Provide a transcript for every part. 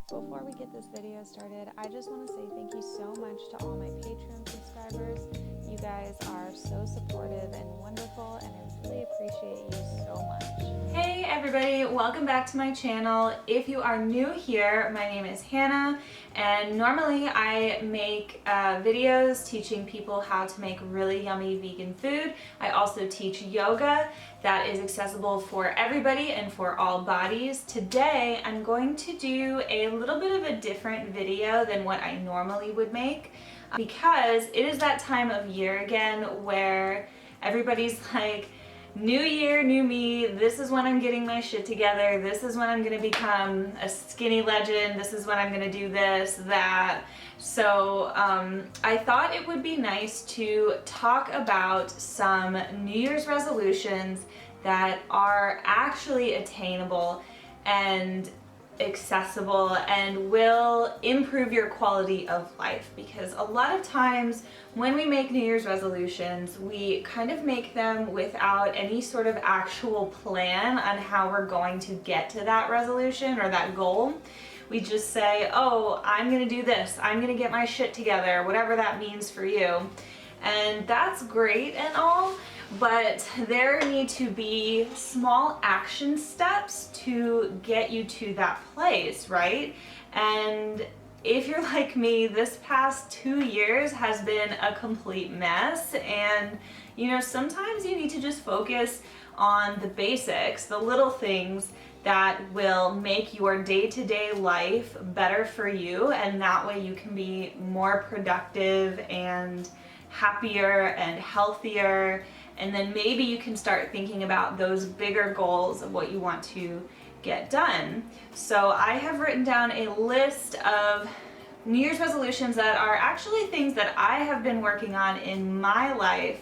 Before we get this video started, I just want to say thank you so much to all my Patreon subscribers. You guys are so supportive and wonderful, and I really appreciate you so much. Hey everybody, welcome back to my channel. If you are new here, my name is Hannah, and normally I make videos teaching people how to make really yummy vegan food. I also teach yoga that is accessible for everybody and for all bodies. Today I'm going to do a little bit of a different video than what I normally would make because it is that time of year again where everybody's like, new year, new me, this is when I'm getting my shit together, this is when I'm gonna become a skinny legend, this is when I'm gonna do this, that. So I thought it would be nice to talk about some New Year's resolutions that are actually attainable and accessible and will improve your quality of life, because a lot of times when we make New Year's resolutions, we kind of make them without any sort of actual plan on how we're going to get to that resolution or that goal. We just say, oh, I'm gonna do this, I'm gonna get my shit together, whatever that means for you. And that's great and all, but there need to be small action steps to get you to that place, right? And if you're like me, this past 2 years has been a complete mess, and you know, sometimes you need to just focus on the basics, the little things that will make your day-to-day life better for you, and that way you can be more productive and happier and healthier. And then maybe you can start thinking about those bigger goals of what you want to get done. So I have written down a list of New Year's resolutions that are actually things that I have been working on in my life.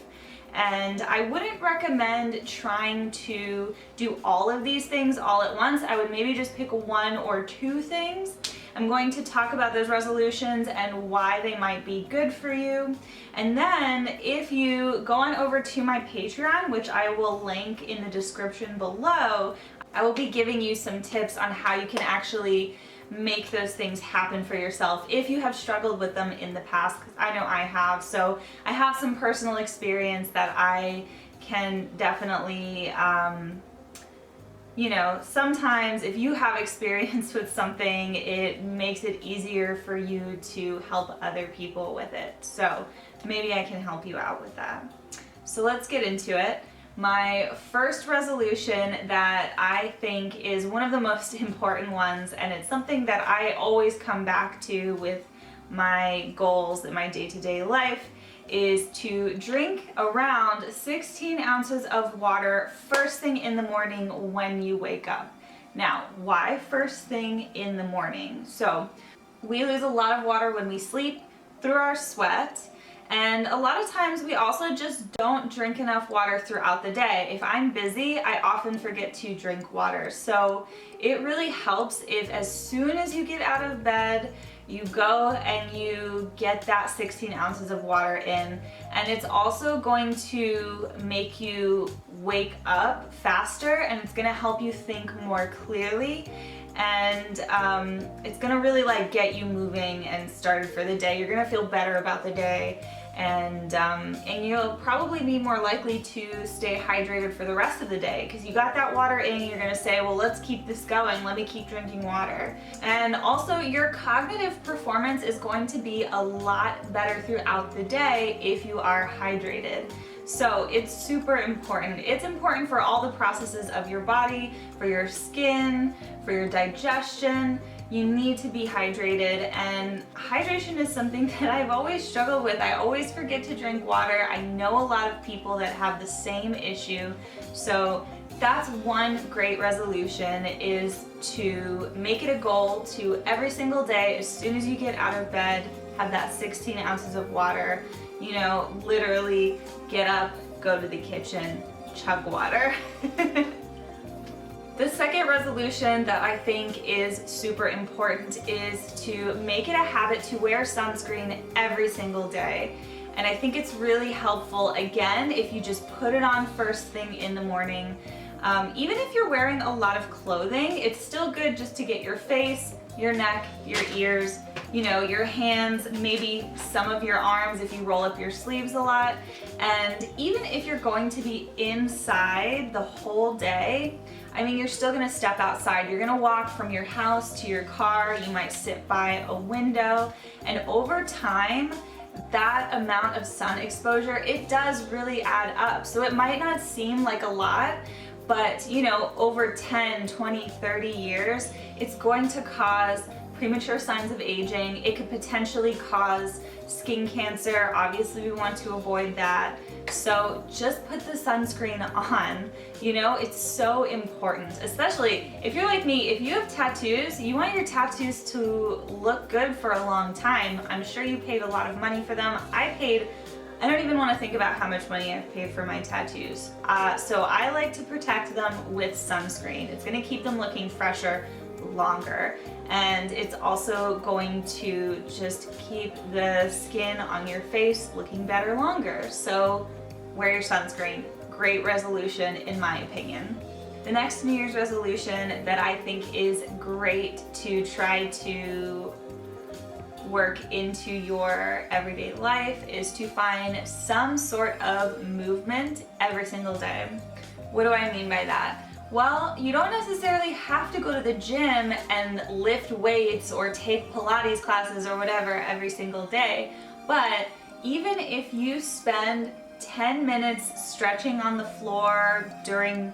And I wouldn't recommend trying to do all of these things all at once. I would maybe just pick 1 or 2 things. I'm going to talk about those resolutions and why they might be good for you. And then if you go on over to my Patreon, which I will link in the description below, I will be giving you some tips on how you can actually make those things happen for yourself if you have struggled with them in the past, because I know I have. So I have some personal experience that I can definitely you know, sometimes if you have experience with something, it makes it easier for you to help other people with it. So maybe I can help you out with that. So let's get into it. My first resolution that I think is one of the most important ones, and it's something that I always come back to with my goals in my day-to-day life, is to drink around 16 ounces of water first thing in the morning when you wake up. Now, why first thing in the morning? So we lose a lot of water when we sleep through our sweat, and a lot of times we also just don't drink enough water throughout the day. If I'm busy, I often forget to drink water. So it really helps if as soon as you get out of bed, you go and you get that 16 ounces of water in. And it's also going to make you wake up faster, and it's gonna help you think more clearly. And it's gonna really like get you moving and started for the day. You're gonna feel better about the day, and you'll probably be more likely to stay hydrated for the rest of the day because you got that water in. You're gonna say, well, let's keep this going, let me keep drinking water. And also your cognitive performance is going to be a lot better throughout the day if you are hydrated. So it's super important. It's important for all the processes of your body, for your skin, for your digestion. You need to be hydrated, and hydration is something that I've always struggled with. I always forget to drink water. I know a lot of people that have the same issue. So that's one great resolution, is to make it a goal to every single day, as soon as you get out of bed, have that 16 ounces of water. You know, literally get up, go to the kitchen, chug water. The second resolution that I think is super important is to make it a habit to wear sunscreen every single day. And I think it's really helpful, again, if you just put it on first thing in the morning. Even if you're wearing a lot of clothing, it's still good just to get your face your neck, your ears, you know, your hands, maybe some of your arms if you roll up your sleeves a lot. And even if you're going to be inside the whole day, I mean, you're still gonna step outside. You're gonna walk from your house to your car. You might sit by a window. And over time, that amount of sun exposure, it does really add up. So it might not seem like a lot, but you know, over 10, 20, 30 years, it's going to cause premature signs of aging. It could potentially cause skin cancer. Obviously, we want to avoid that. So just put the sunscreen on. You know, it's so important, especially if you're like me. If you have tattoos, you want your tattoos to look good for a long time. I'm sure you paid a lot of money for them. I don't even want to think about how much money I've paid for my tattoos. So I like to protect them with sunscreen. It's going to keep them looking fresher longer, and it's also going to just keep the skin on your face looking better longer. So wear your sunscreen. Great resolution in my opinion. The next New Year's resolution that I think is great to try to work into your everyday life is to find some sort of movement every single day. What do I mean by that? Well, you don't necessarily have to go to the gym and lift weights or take Pilates classes or whatever every single day, but even if you spend 10 minutes stretching on the floor during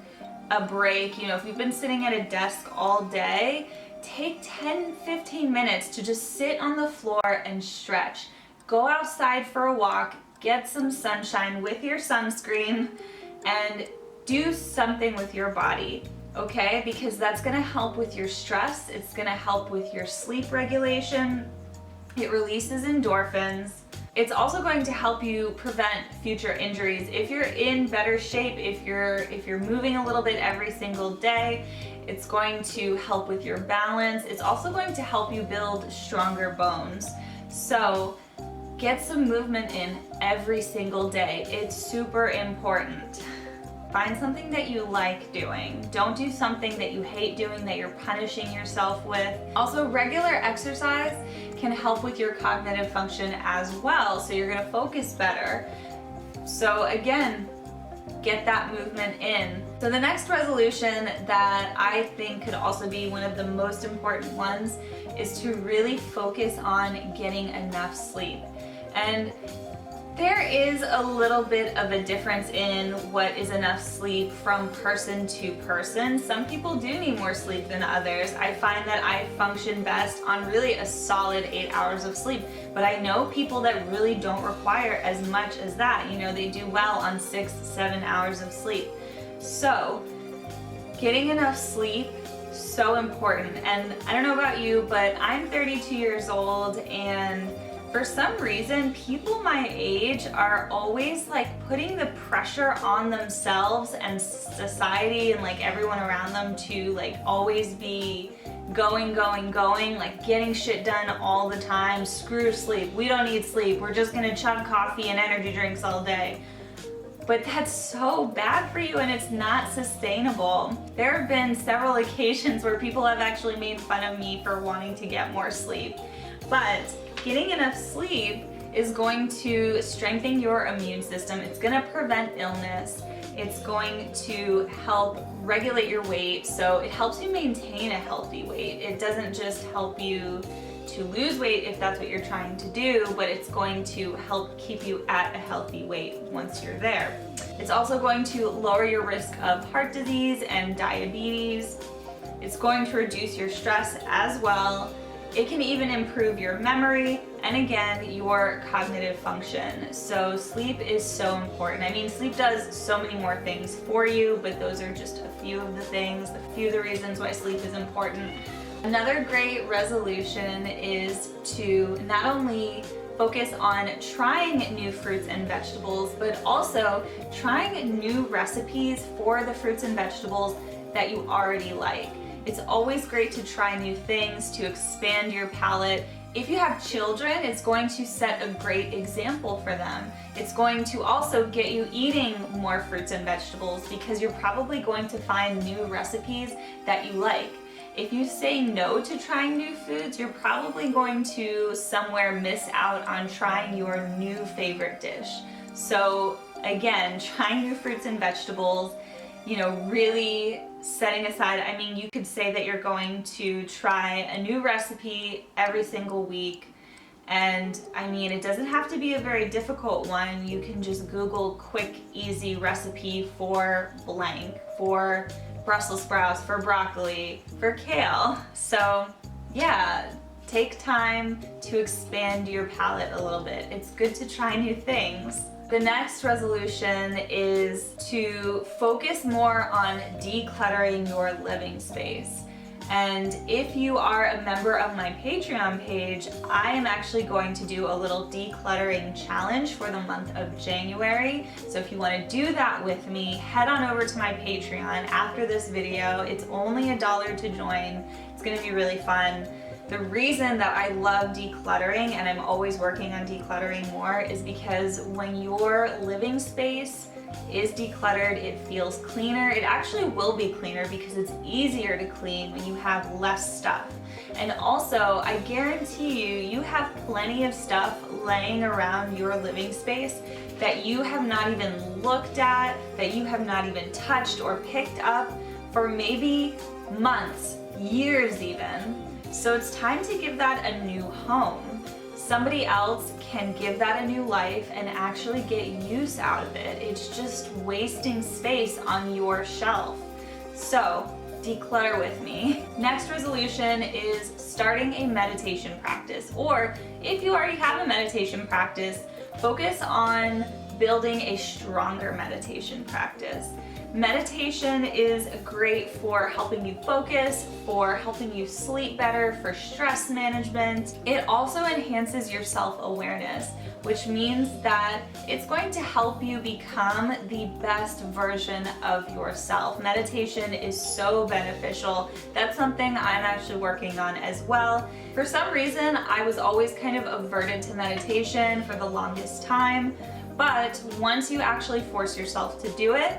a break, you know, if you've been sitting at a desk all day, take 10-15 minutes to just sit on the floor and stretch. Go outside for a walk, get some sunshine with your sunscreen, and do something with your body, okay? Because that's gonna help with your stress, it's gonna help with your sleep regulation, it releases endorphins. It's also going to help you prevent future injuries. If you're in better shape, if you're moving a little bit every single day, it's going to help with your balance. It's also going to help you build stronger bones. So get some movement in every single day. It's super important. Find something that you like doing. Don't do something that you hate doing, that you're punishing yourself with. Also, regular exercise can help with your cognitive function as well, so you're gonna focus better. So again, get that movement in. So the next resolution that I think could also be one of the most important ones is to really focus on getting enough sleep. And there is a little bit of a difference in what is enough sleep from person to person. Some people do need more sleep than others. I find that I function best on really a solid 8 hours of sleep, but I know people that really don't require as much as that. You know, they do well on 6-7 hours of sleep. So getting enough sleep, so important. And I don't know about you, but I'm 32 years old, and for some reason, people my age are always like putting the pressure on themselves and society and like everyone around them to like always be going, like getting shit done all the time. Screw sleep. We don't need sleep. We're just gonna chug coffee and energy drinks all day. But that's so bad for you, and it's not sustainable. There have been several occasions where people have actually made fun of me for wanting to get more sleep. But getting enough sleep is going to strengthen your immune system. It's going to prevent illness. It's going to help regulate your weight. So it helps you maintain a healthy weight. It doesn't just help you to lose weight if that's what you're trying to do, but it's going to help keep you at a healthy weight once you're there. It's also going to lower your risk of heart disease and diabetes. It's going to reduce your stress as well. It can even improve your memory and again, your cognitive function. So sleep is so important. I mean, sleep does so many more things for you, but those are just a few of the things, a few of the reasons why sleep is important. Another great resolution is to not only focus on trying new fruits and vegetables, but also trying new recipes for the fruits and vegetables that you already like. It's always great to try new things, to expand your palate. If you have children, it's going to set a great example for them. It's going to also get you eating more fruits and vegetables because you're probably going to find new recipes that you like. if you say no to trying new foods, you're probably going to somewhere miss out on trying your new favorite dish. So again, trying new fruits and vegetables, you know, really setting aside, I mean, you could say that you're going to try a new recipe every single week. And I mean, it doesn't have to be a very difficult one. You can just Google quick, easy recipe for blank, for Brussels sprouts, for broccoli, for kale. So yeah, take time to expand your palate a little bit. It's good to try new things. The next resolution is to focus more on decluttering your living space. And if you are a member of my Patreon page, I am actually going to do a little decluttering challenge for the month of January. So if you want to do that with me, head on over to my Patreon after this video. It's only $1 to join. It's going to be really fun. The reason that I love decluttering, and I'm always working on decluttering more, is because when your living space is decluttered, it feels cleaner. It actually will be cleaner because it's easier to clean when you have less stuff. And also, I guarantee you, you have plenty of stuff laying around your living space that you have not even looked at, that you have not even touched or picked up for maybe months, years even. So it's time to give that a new home. Somebody else can give that a new life and actually get use out of it. It's just wasting space on your shelf. So declutter with me. Next resolution is starting a meditation practice, or if you already have a meditation practice, focus on building a stronger meditation practice. Meditation is great for helping you focus, for helping you sleep better, for stress management. It also enhances your self-awareness, which means that it's going to help you become the best version of yourself. Meditation is so beneficial. That's something I'm actually working on as well. For some reason, I was always kind of averted to meditation for the longest time, but once you actually force yourself to do it,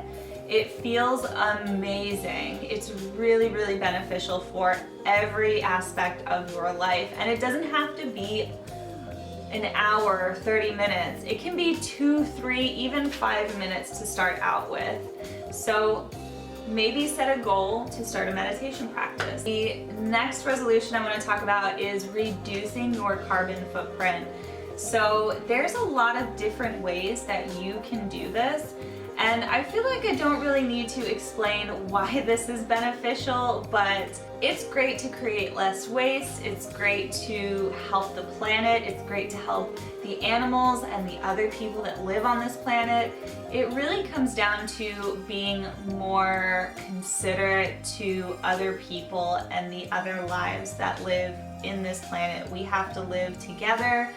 it feels amazing. It's really, really beneficial for every aspect of your life. And it doesn't have to be an hour, 30 minutes. It can be 2, 3, even 5 minutes to start out with. So maybe set a goal to start a meditation practice. The next resolution I want to talk about is reducing your carbon footprint. So there's a lot of different ways that you can do this. And I feel like I don't really need to explain why this is beneficial, but it's great to create less waste. It's great to help the planet. It's great to help the animals and the other people that live on this planet. It really comes down to being more considerate to other people and the other lives that live in this planet. We have to live together.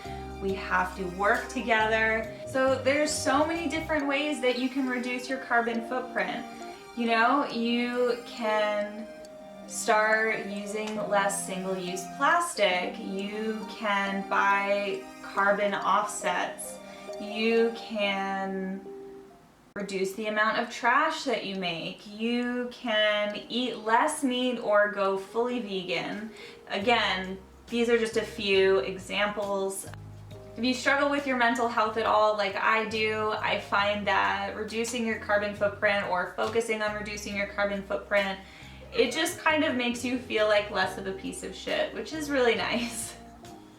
We have to work together. So there's so many different ways that you can reduce your carbon footprint. You know, you can start using less single-use plastic. You can buy carbon offsets. You can reduce the amount of trash that you make. You can eat less meat or go fully vegan. Again, these are just a few examples. If you struggle with your mental health at all, like I do, I find that reducing your carbon footprint or focusing on reducing your carbon footprint, it just kind of makes you feel like less of a piece of shit, which is really nice.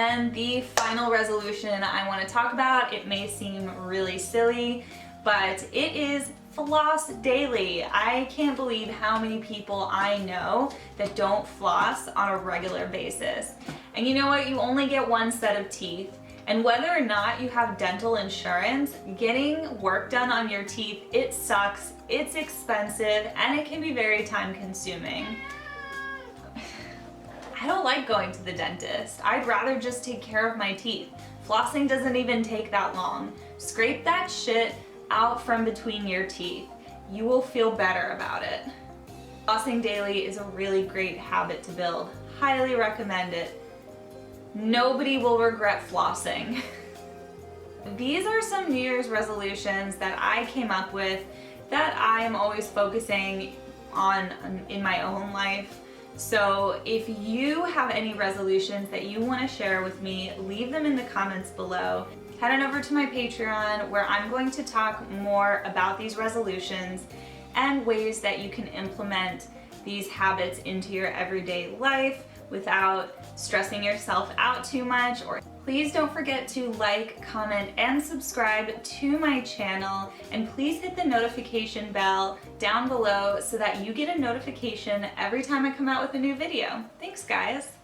And the final resolution I want to talk about, it may seem really silly, but it is Floss Daily. I can't believe how many people I know that don't floss on a regular basis. And you know what? You only get one set of teeth. And whether or not you have dental insurance, getting work done on your teeth, it sucks, it's expensive, and it can be very time consuming. I don't like going to the dentist. I'd rather just take care of my teeth. Flossing doesn't even take that long. Scrape that shit out from between your teeth. You will feel better about it. Flossing daily is a really great habit to build. Highly recommend it. Nobody will regret flossing. These are some New Year's resolutions that I came up with that I am always focusing on in my own life. So if you have any resolutions that you want to share with me, leave them in the comments below. Head on over to my Patreon where I'm going to talk more about these resolutions and ways that you can implement these habits into your everyday life without stressing yourself out too much. Or please don't forget to like, comment, and subscribe to my channel, and please hit the notification bell down below so that you get a notification every time I come out with a new video. Thanks, guys.